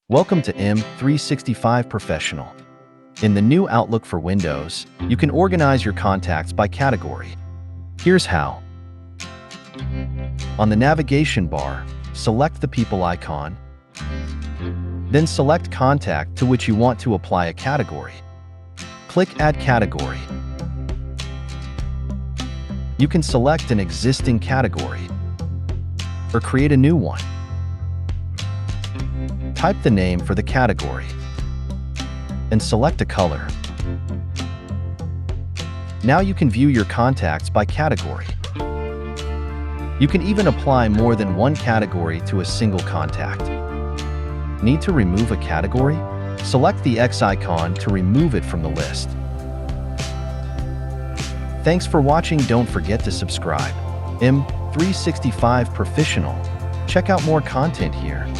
Welcome to M365 Professional. In the new Outlook for Windows, you can organize your contacts by category. Here's how. On the navigation bar, select the People icon. Then select Contact to which you want to apply a category. Click Add Category. You can select an existing category or create a new one. Type the name for the category and select a color. Now you can view your contacts by category. You can even apply more than one category to a single contact. Need to remove a category? Select the X icon to remove it from the list. Thanks for watching. Don't forget to subscribe. M365 Professional. Check out more content here.